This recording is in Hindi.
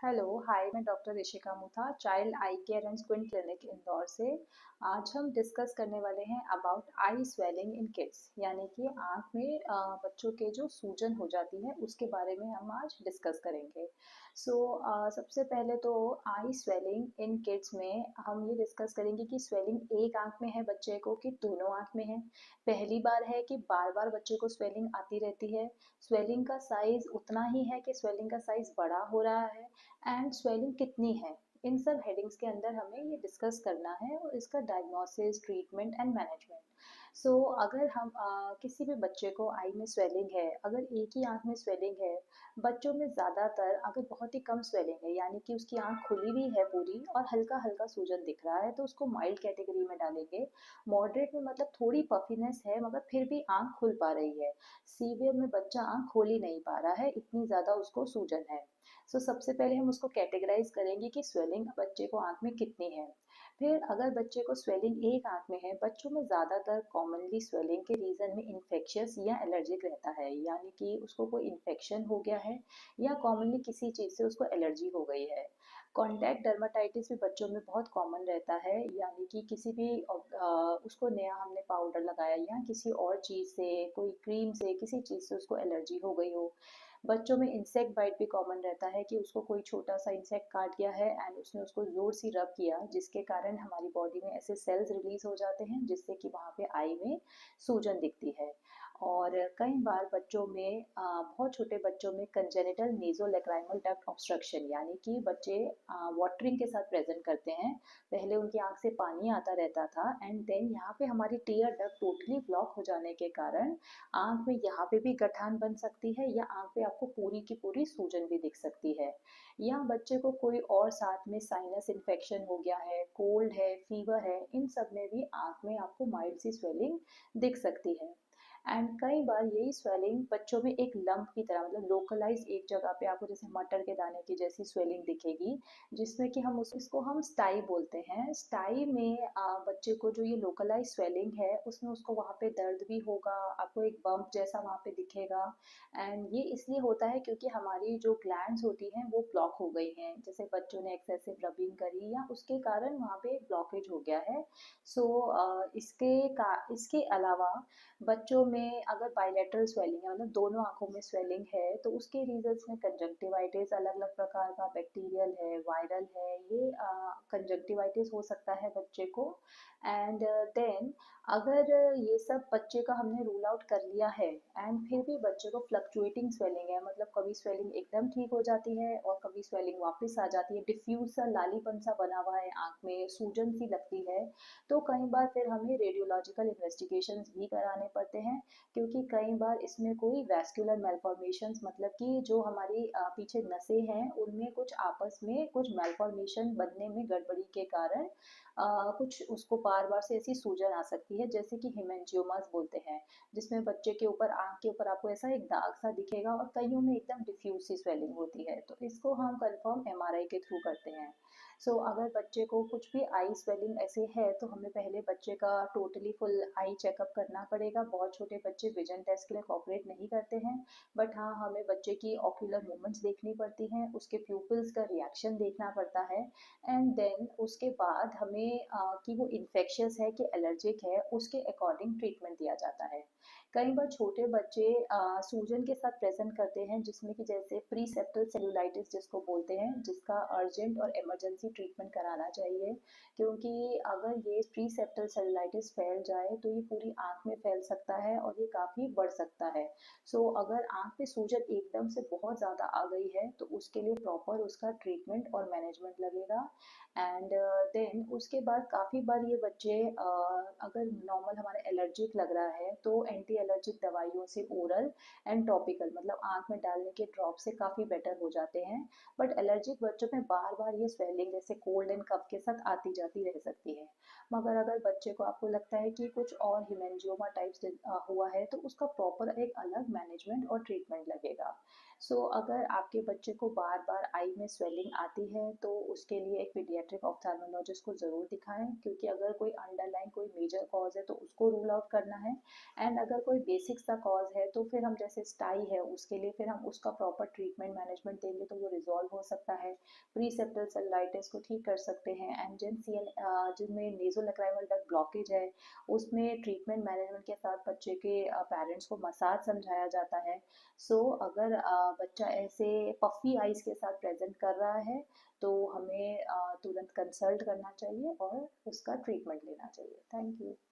हेलो हाय, मैं doctor Rishika Mutha, child eye care and squint clinic Indore से। आज हम डिस्कस करने वाले हैं about eye swelling in kids, यानी कि आँख में बच्चों के जो सूजन हो जाती है उसके बारे में हम आज डिस्कस करेंगे। सो सबसे पहले तो आई स्वेलिंग इन किड्स में हम ये डिस्कस करेंगे कि स्वेलिंग एक आँख में है बच्चे को कि दोनों आँख में है। पहली बार है कि बार बार बच्चे को स्वेलिंग आती रहती है। स्वेलिंग का साइज उतना ही है कि स्वेलिंग का साइज बड़ा हो रहा है एंड स्वेलिंग कितनी है। इन सब हेडिंग्स के अंदर हमें ये डिस्कस करना है और इसका डायग्नोसिस, ट्रीटमेंट एंड मैनेजमेंट। सो अगर हम किसी भी बच्चे को आई में स्वेलिंग है, अगर एक ही आंख में स्वेलिंग है, बच्चों में ज़्यादातर अगर बहुत ही कम स्वेलिंग है यानी कि उसकी आंख खुली भी है पूरी और हल्का हल्का सूजन दिख रहा है तो उसको माइल्ड कैटेगरी में डालेंगे। मॉडरेट में मतलब थोड़ी पफिनेस है मगर फिर भी आंख खुल पा रही है। सीवियर में बच्चा आंख खोल ही नहीं पा रहा है, इतनी ज़्यादा उसको सूजन है। सबसे पहले हम उसको कैटेगराइज करेंगे कि स्वेलिंग बच्चे को आंख में कितनी है। फिर अगर बच्चे को स्वेलिंग एक आंख में है, बच्चों में ज़्यादातर कॉमनली स्वेलिंग के रीज़न में इन्फेक्शियस या एलर्जिक रहता है, यानी कि उसको कोई इन्फेक्शन हो गया है या कॉमनली किसी चीज़ से उसको एलर्जी हो गई है। कॉन्टैक्ट डर्माटाइटिस भी बच्चों में बहुत कॉमन रहता है, यानी कि किसी भी उसको नया हमने पाउडर लगाया या किसी और चीज़ से, कोई क्रीम से, किसी चीज़ से उसको एलर्जी हो गई हो। बच्चों में इंसेक्ट बाइट भी कॉमन रहता है कि उसको कोई छोटा सा इंसेक्ट काट गया है एंड उसने उसको जोर से रब किया, जिसके कारण हमारी बॉडी में ऐसे सेल्स रिलीज हो जाते हैं जिससे कि वहाँ पे आई में सूजन दिखती है। और कई बार बच्चों में बहुत छोटे बच्चों में कंजेनिटल नेज़ोलैक्राइमल डक्ट ऑब्स्ट्रक्शन, यानी कि बच्चे वाटरिंग के साथ प्रेजेंट करते हैं। पहले उनकी आंख से पानी आता रहता था एंड देन यहाँ पे हमारी टीयर डक्ट टोटली ब्लॉक हो जाने के कारण आँख में यहाँ पे भी गठान बन सकती है या आँख पे आपको पूरी की पूरी सूजन भी दिख सकती है। या बच्चे को कोई और साथ में साइनस इन्फेक्शन हो गया है, कोल्ड है, फीवर है, इन सब में भी आँख में आपको माइल्ड सी स्वेलिंग दिख सकती है। एंड कई बार यही स्वेलिंग बच्चों में एक लंप की तरह, मतलब लोकलाइज एक जगह पे आपको जैसे मटर के दाने की जैसी स्वेलिंग दिखेगी, जिसमें कि हम इसको हम स्टाई बोलते हैं। स्टाई में बच्चे को जो ये लोकलाइज स्वेलिंग है उसमें उसको वहाँ पे दर्द भी होगा, आपको एक बम्प जैसा वहाँ पे दिखेगा। एंड ये इसलिए होता है क्योंकि हमारी जो ग्लैंड्स होती हैं वो ब्लॉक हो गई हैं, जैसे बच्चों ने एक्सेसिव रबिंग करी या उसके कारण वहाँ पे ब्लॉकेज हो गया है। इसके अलावा बच्चों में अगर बाइलेटरल स्वेलिंग है, मतलब दोनों आंखों में स्वेलिंग है, तो उसके रीजंस में कंजक्टिवाइटिस अलग अलग प्रकार का, बैक्टीरियल है, वायरल है, ये कंजक्टिवाइटिस हो सकता है बच्चे को। एंड देन अगर ये सब बच्चे का हमने रूल आउट कर लिया है एंड फिर भी बच्चे को फ्लक्चुएटिंग स्वेलिंग है, मतलब कभी स्वेलिंग एकदम ठीक हो जाती है और कभी स्वेलिंग वापस आ जाती है, डिफ्यूज सा लालीपन सा बना हुआ है आंख में, सूजन सी लगती है, तो कई बार फिर हमें रेडियोलॉजिकल इन्वेस्टिगेशंस भी कराने पड़ते हैं। क्योंकि कई बार इसमें कोई वैस्कुलर मेलफॉर्मेशंस, मतलब कि जो हमारी पीछे नसें हैं उनमें कुछ आपस में कुछ मेलफॉर्मेशन बनने में गड़बड़ी के कारण कुछ उसको बार बार से ऐसी सूजन आ सकती है, जैसे कि हिमेंजियोमास बोलते हैं, जिसमें बच्चे के ऊपर, आंख के ऊपर आपको ऐसा एक दाग सा दिखेगा और कईयों में एकदम डिफ्यूज सी स्वेलिंग होती है, तो इसको हम कंफर्म एमआरआई के थ्रू करते हैं। अगर बच्चे को कुछ भी आई स्वेलिंग ऐसे है तो हमें पहले बच्चे का टोटली फुल आई चेकअप करना पड़ेगा। बहुत छोटे बच्चे विजन टेस्ट के लिए कोऑपरेट नहीं करते हैं, बट हाँ, हमें बच्चे की ऑक्यूलर मूवमेंट्स देखनी पड़ती हैं, उसके प्यूपिल्स का रिएक्शन देखना पड़ता है एंड देन उसके बाद हमें कि वो इन्फेक्शियस है कि एलर्जिक है, उसके अकॉर्डिंग ट्रीटमेंट दिया जाता है। कई बार छोटे बच्चे सूजन के साथ प्रेजेंट करते हैं, जिसमें कि जैसे प्री सेप्टल सेलुलाइटिस जिसको बोलते हैं, जिसका अर्जेंट और इमरजेंसी ट्रीटमेंट कराना चाहिए। क्योंकि अगर ये प्री सेप्टल सेलुलाइटिस फैल जाए तो ये पूरी आंख में फैल सकता है और ये काफ़ी बढ़ सकता है। अगर आंख पे सूजन एकदम से बहुत ज़्यादा आ गई है तो उसके लिए प्रॉपर उसका ट्रीटमेंट और मैनेजमेंट लगेगा। एंड देन उसके बाद काफ़ी बार ये बच्चे अगर नॉर्मल हमारा एलर्जिक लग रहा है तो एंटी एलर्जिक दवाइयों से ओरल एंड टॉपिकल, मतलब आँख में डालने के ड्रॉप से काफ़ी बेटर हो जाते हैं। बट एलर्जिक बच्चों में बार बार ये स्वेलिंग जैसे कोल्ड एंड कफ के साथ आती जाती रह सकती है। मगर अगर बच्चे को आपको लगता है कि कुछ और हिमेंजियोमा टाइप्स हुआ है तो उसका प्रॉपर एक अलग मैनेजमेंट और ट्रीटमेंट लगेगा। सो अगर आपके बच्चे को बार बार आई में स्वेलिंग आती है तो उसके लिए एक पीडियाट्रिक ऑफ्थेल्मोलॉजिस्ट को ज़रूर दिखाएं, क्योंकि अगर कोई अंडरलाइन कोई मेजर कॉज है तो उसको रूल आउट करना है। एंड अगर कोई बेसिक सा कॉज है तो फिर हम जैसे स्टाई है उसके लिए फिर हम उसका प्रॉपर ट्रीटमेंट मैनेजमेंट देंगे तो वो रिजॉल्व हो सकता है। प्रीसेप्टल सेलुलाइटिस को ठीक कर सकते हैं। एंड जिनमें नेजोलैक्राइमल डक्ट ब्लॉकेज है उसमें ट्रीटमेंट मैनेजमेंट के साथ बच्चे के पेरेंट्स को मसाज समझाया जाता है। अगर बच्चा ऐसे पफी आइज के साथ प्रेजेंट कर रहा है तो हमें तुरंत कंसल्ट करना चाहिए और उसका ट्रीटमेंट लेना चाहिए। Thank you.